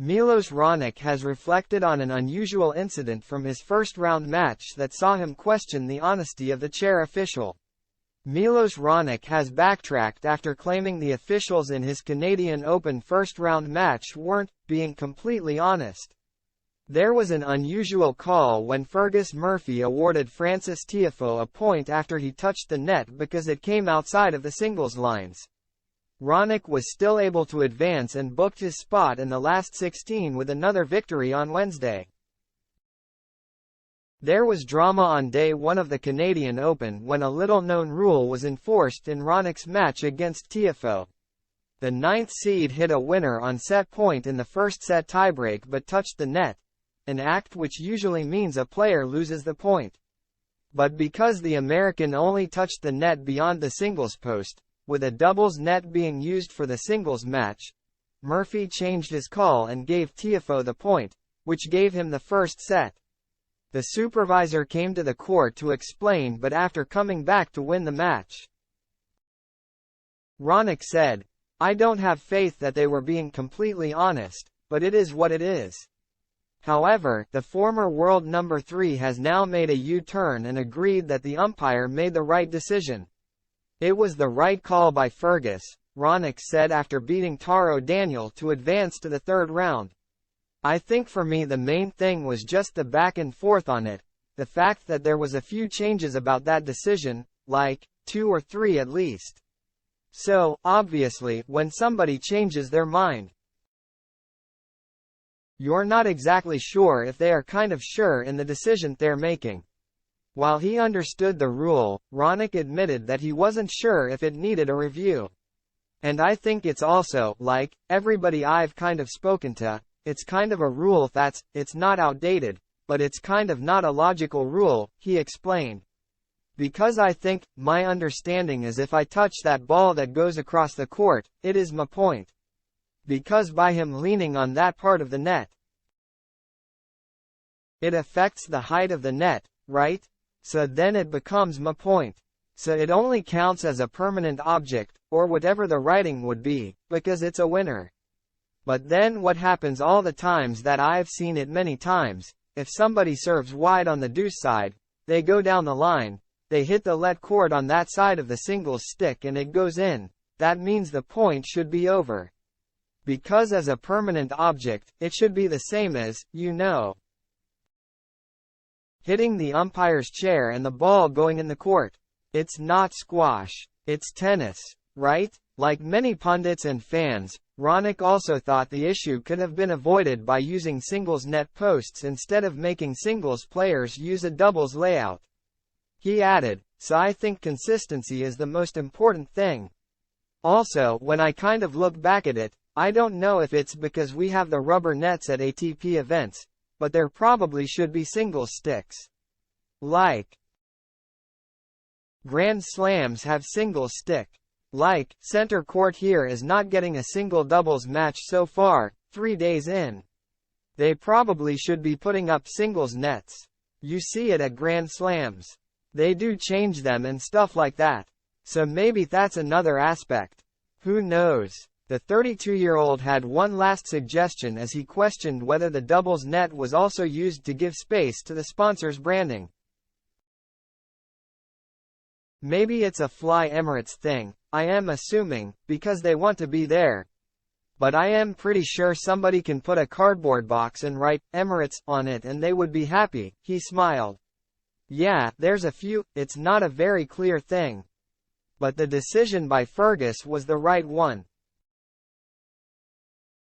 Milos Raonic has reflected on an unusual incident from his first-round match that saw him question the honesty of the chair official. Milos Raonic has backtracked after claiming the officials in his Canadian Open first-round match weren't being completely honest. There was an unusual call when Fergus Murphy awarded Frances Tiafoe a point after he touched the net because it came outside of the singles lines. Raonic was still able to advance and booked his spot in the last 16 with another victory on Wednesday. There was drama on day 1 of the Canadian Open when a little-known rule was enforced in Raonic's match against Tiafoe. The 9th seed hit a winner on set point in the first set tiebreak but touched the net, an act which usually means a player loses the point. But because the American only touched the net beyond the singles post, with a doubles net being used for the singles match, Murphy changed his call and gave Tiafoe the point, which gave him the first set. The supervisor came to the court to explain but after coming back to win the match. Raonic said, "I don't have faith that they were being completely honest, but it is what it is." However, the former world number 3 has now made a U-turn and agreed that the umpire made the right decision. "It was the right call by Fergus," Raonic said after beating Taro Daniel to advance to the third round. "I think for me the main thing was just the back and forth on it, the fact that there was a few changes about that decision, like 2 or 3 at least. So, obviously, when somebody changes their mind, you're not exactly sure if they are kind of sure in the decision they're making." While he understood the rule, Raonic admitted that he wasn't sure if it needed a review. "And I think it's also, like, everybody I've kind of spoken to, it's kind of a rule it's not outdated, but it's kind of not a logical rule," he explained. "Because I think, my understanding is if I touch that ball that goes across the court, it is my point. Because by him leaning on that part of the net, it affects the height of the net, right? So then it becomes my point. So it only counts as a permanent object, or whatever the writing would be, because it's a winner. But then what happens all the times that I've seen it many times, if somebody serves wide on the deuce side, they go down the line, they hit the let cord on that side of the singles stick and it goes in, that means the point should be over. Because as a permanent object, it should be the same as, hitting the umpire's chair and the ball going in the court. It's not squash. It's tennis, right?" Like many pundits and fans, Raonic also thought the issue could have been avoided by using singles net posts instead of making singles players use a doubles layout. He added, "So I think consistency is the most important thing. Also, when I kind of look back at it, I don't know if it's because we have the rubber nets at ATP events, but there probably should be singles sticks. Like Grand Slams have singles stick. Like, center court here is not getting a single doubles match so far, 3 days in. They probably should be putting up singles nets. You see it at Grand Slams. They do change them and stuff like that. So maybe that's another aspect. Who knows?" The 32-year-old had one last suggestion as he questioned whether the doubles net was also used to give space to the sponsor's branding. "Maybe it's a Fly Emirates thing, I am assuming, because they want to be there. But I am pretty sure somebody can put a cardboard box and write, Emirates, on it and they would be happy," he smiled. "Yeah, there's a few, it's not a very clear thing. But the decision by Fergus was the right one.